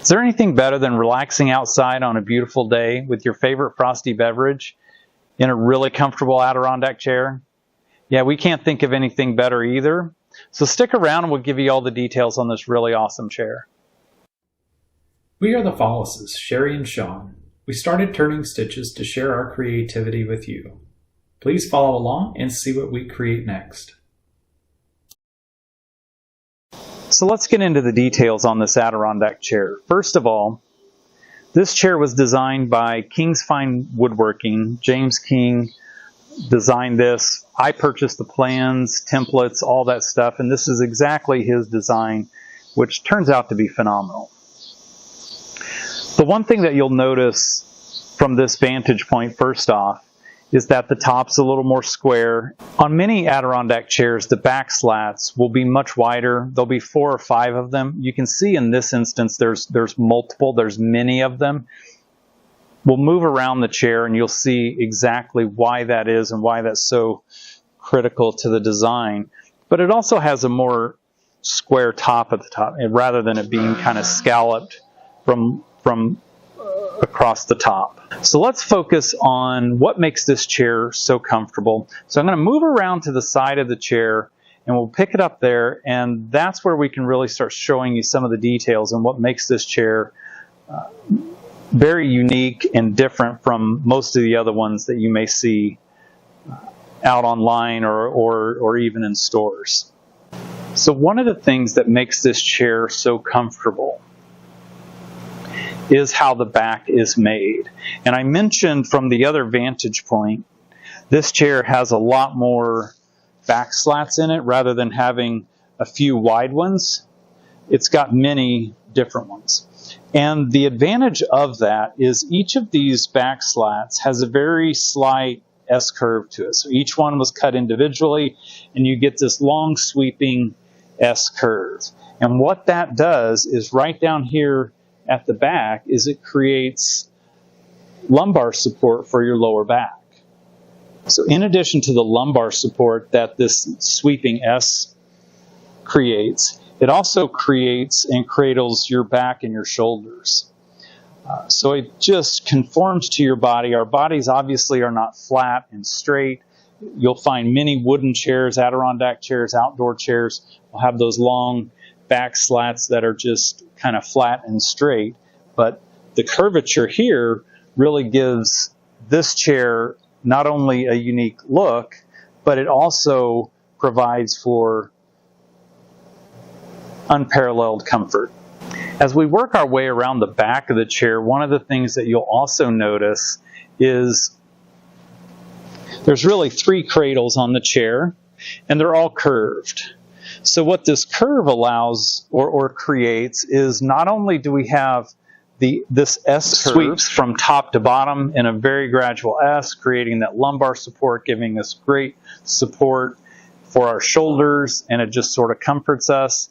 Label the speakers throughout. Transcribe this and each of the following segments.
Speaker 1: Is there anything better than relaxing outside on a beautiful day with your favorite frosty beverage in a really comfortable Adirondack chair? Yeah, we can't think of anything better either. So stick around and we'll give you all the details on this really awesome chair.
Speaker 2: We are the Follises, Sherry and Sean. We started turning stitches to share our creativity with you. Please follow along and see what we create next.
Speaker 1: So let's get into the details on this Adirondack chair. First of all, this chair was designed by King's Fine Woodworking. James King designed this. I purchased the plans, templates, all that stuff, and this is exactly his design, which turns out to be phenomenal. The one thing that you'll notice from this vantage point, first off, is that the top's a little more square. On many Adirondack chairs, the back slats will be much wider. There'll be 4 or 5 of them. You can see in this instance there's multiple, there's many of them. We'll move around the chair and you'll see exactly why that is and why that's so critical to the design. But it also has a more square top at the top, rather than it being kind of scalloped from across the top. So let's focus on what makes this chair so comfortable. So I'm going to move around to the side of the chair and we'll pick it up there, and that's where we can really start showing you some of the details and what makes this chair very unique and different from most of the other ones that you may see out online or even in stores. So one of the things that makes this chair so comfortable is how the back is made. And I mentioned from the other vantage point, this chair has a lot more back slats in it rather than having a few wide ones. It's got many different ones. And the advantage of that is each of these back slats has a very slight S-curve to it. So each one was cut individually and you get this long sweeping S-curve. And what that does is right down here at the back is it creates lumbar support for your lower back. So in addition to the lumbar support that this sweeping S creates, it also creates and cradles your back and your shoulders. So it just conforms to your body. Our bodies obviously are not flat and straight. You'll find many wooden chairs, Adirondack chairs, outdoor chairs will have those long back slats that are just kind of flat and straight, but the curvature here really gives this chair not only a unique look, but it also provides for unparalleled comfort. As we work our way around the back of the chair, one of the things that you'll also notice is there's really 3 cradles on the chair, and they're all curved. So what this curve allows or creates is not only do we have this S curve sweeps from top to bottom in a very gradual S, creating that lumbar support, giving us great support for our shoulders, and it just sort of comforts us.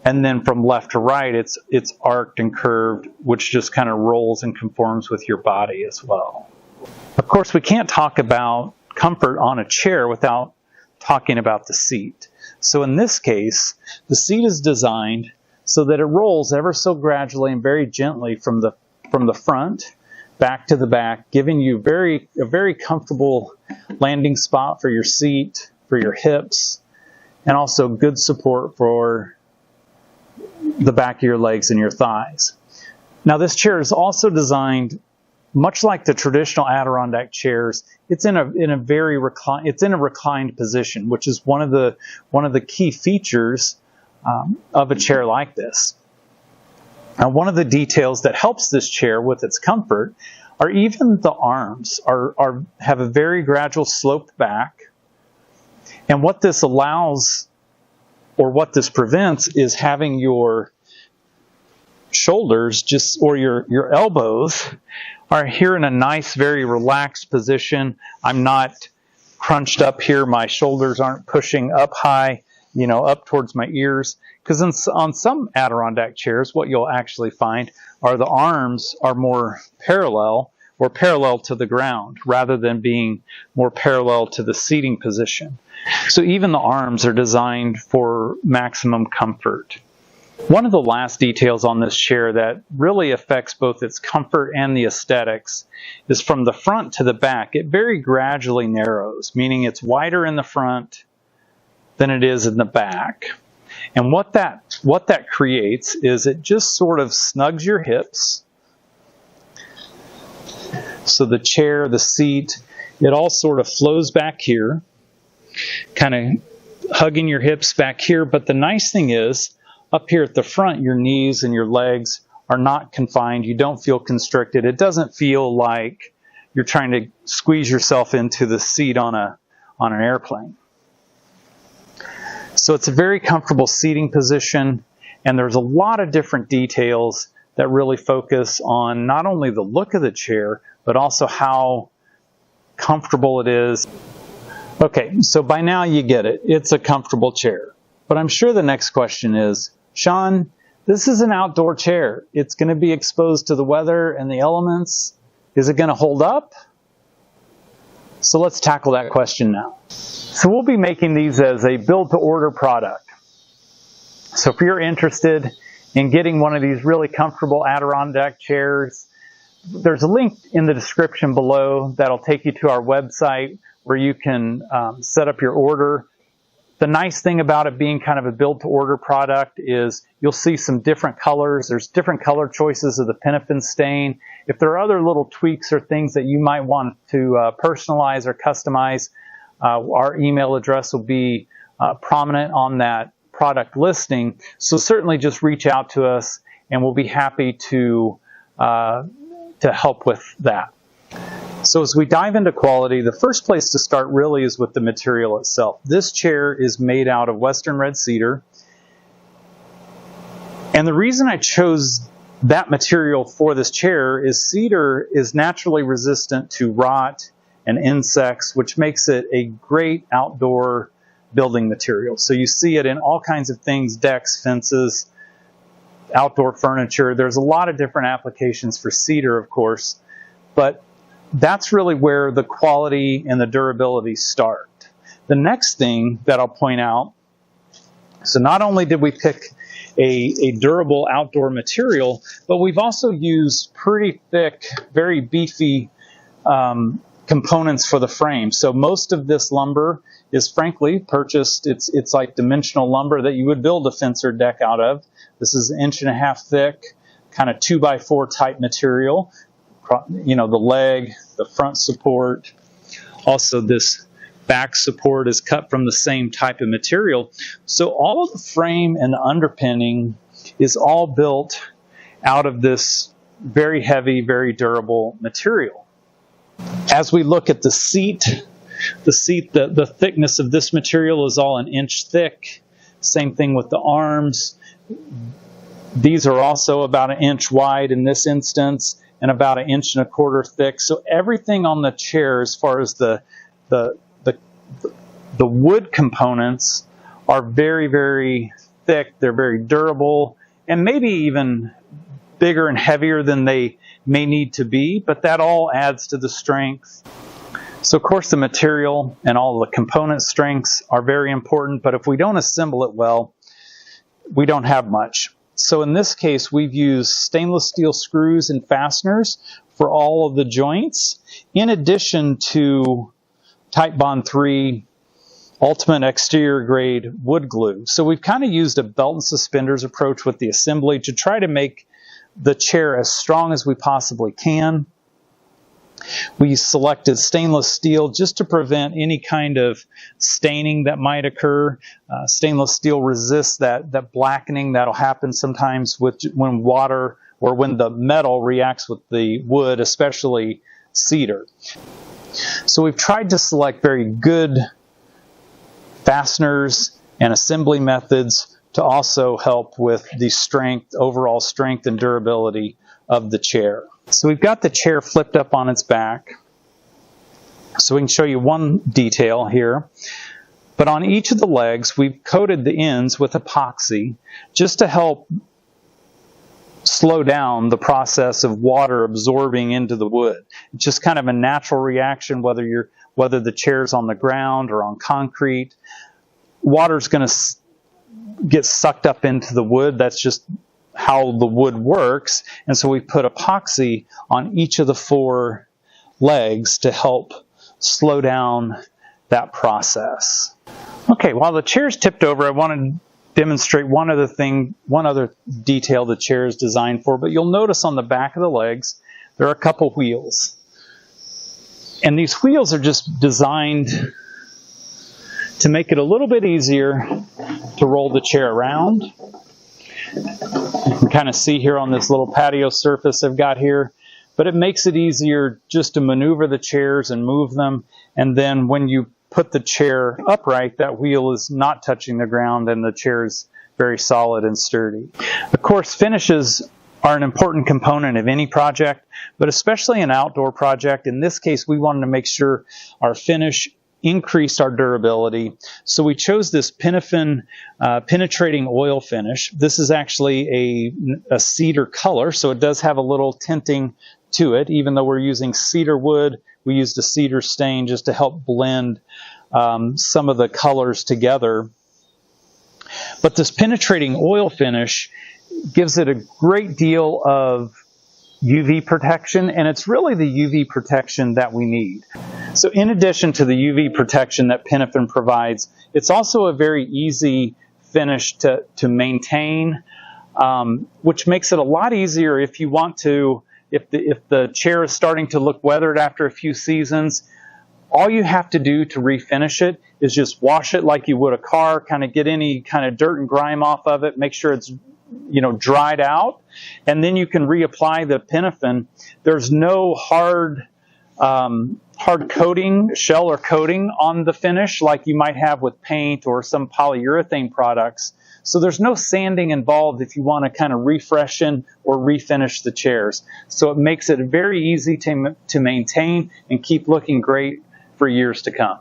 Speaker 1: And then from left to right, it's arced and curved, which just kind of rolls and conforms with your body as well. Of course, we can't talk about comfort on a chair without talking about the seat. So in this case, the seat is designed so that it rolls ever so gradually and very gently from the front back to the back, giving you a very comfortable landing spot for your seat, for your hips, and also good support for the back of your legs and your thighs. Now this chair is also designed much like the traditional Adirondack chairs. It's in a reclined position, which is one of the key features of a chair like this. Now, one of the details that helps this chair with its comfort are even the arms have a very gradual sloped back. And what this allows, or what this prevents, is having your shoulders or your elbows are here in a nice, very relaxed position. I'm not crunched up here. My shoulders aren't pushing up high, up towards my ears. Because on some Adirondack chairs, what you'll actually find are the arms are more parallel to the ground rather than being more parallel to the seating position. So even the arms are designed for maximum comfort. One of the last details on this chair that really affects both its comfort and the aesthetics is from the front to the back. It very gradually narrows, meaning it's wider in the front than it is in the back. And what that creates is it just sort of snugs your hips. So the chair, the seat, it all sort of flows back here, kind of hugging your hips back here. But the nice thing is, up here at the front, your knees and your legs are not confined. You don't feel constricted. It doesn't feel like you're trying to squeeze yourself into the seat on an airplane. So it's a very comfortable seating position, and there's a lot of different details that really focus on not only the look of the chair, but also how comfortable it is. Okay, so by now you get it. It's a comfortable chair. But I'm sure the next question is, Sean, this is an outdoor chair. It's going to be exposed to the weather and the elements. Is it going to hold up? So let's tackle that question now. So we'll be making these as a build-to-order product. So if you're interested in getting one of these really comfortable Adirondack chairs, there's a link in the description below that'll take you to our website where you can set up your order. The nice thing about it being kind of a build-to-order product is you'll see some different colors. There's different color choices of the paraffin stain. If there are other little tweaks or things that you might want to personalize or customize, our email address will be prominent on that product listing. So certainly just reach out to us and we'll be happy to help with that. So as we dive into quality, the first place to start really is with the material itself. This chair is made out of Western red cedar. And the reason I chose that material for this chair is cedar is naturally resistant to rot and insects, which makes it a great outdoor building material. So you see it in all kinds of things, decks, fences, outdoor furniture. There's a lot of different applications for cedar, of course, but that's really where the quality and the durability start. The next thing that I'll point out, so not only did we pick a durable outdoor material, but we've also used pretty thick, very beefy components for the frame. So most of this lumber is frankly purchased. It's like dimensional lumber that you would build a fence or deck out of. This is 1.5 inches thick, kind of 2x4 type material. You know, the leg, the front support, also this back support is cut from the same type of material. So all of the frame and the underpinning is all built out of this very heavy, very durable material. As we look at the seat, the thickness of this material is all 1 inch thick. Same thing with the arms. These are also about 1 inch wide in this instance, and about 1.25 inches thick. So everything on the chair, as far as the wood components, are very, very thick. They're very durable, and maybe even bigger and heavier than they may need to be, but that all adds to the strength. So of course the material and all the component strengths are very important, but if we don't assemble it well, we don't have much. So in this case, we've used stainless steel screws and fasteners for all of the joints, in addition to Titebond 3 Ultimate Exterior Grade wood glue. So we've kind of used a belt and suspenders approach with the assembly to try to make the chair as strong as we possibly can. We selected stainless steel just to prevent any kind of staining that might occur. Stainless steel resists that blackening that'll happen sometimes when water or when the metal reacts with the wood, especially cedar. So we've tried to select very good fasteners and assembly methods to also help with the strength, overall strength and durability of the chair. So we've got the chair flipped up on its back. So we can show you one detail here. But on each of the legs, we've coated the ends with epoxy just to help slow down the process of water absorbing into the wood. It's just kind of a natural reaction, whether the chair's on the ground or on concrete. Water's going to get sucked up into the wood. That's just how the wood works. And so we put epoxy on each of the 4 legs to help slow down that process. Okay, while the chair's tipped over, I want to demonstrate one other detail the chair is designed for. But you'll notice on the back of the legs, there are a couple wheels. And these wheels are just designed to make it a little bit easier to roll the chair around. You can kind of see here on this little patio surface I've got here. But it makes it easier just to maneuver the chairs and move them. And then when you put the chair upright, that wheel is not touching the ground and the chair is very solid and sturdy. Of course, finishes are an important component of any project, but especially an outdoor project. In this case, we wanted to make sure our finish increased our durability. So we chose this Pinafin penetrating oil finish. This is actually a cedar color, so it does have a little tinting to it. Even though we're using cedar wood, we used a cedar stain just to help blend some of the colors together. But this penetrating oil finish gives it a great deal of UV protection, and it's really the UV protection that we need. So in addition to the UV protection that Pinafin provides, it's also a very easy finish to maintain, which makes it a lot easier if you want to, if the chair is starting to look weathered after a few seasons. All you have to do to refinish it is just wash it like you would a car, kind of get any kind of dirt and grime off of it, make sure it's dried out, and then you can reapply the Pinafin. There's no hard coating, shell or coating on the finish like you might have with paint or some polyurethane products. So there's no sanding involved if you want to kind of refreshen or refinish the chairs. So it makes it very easy to maintain and keep looking great for years to come.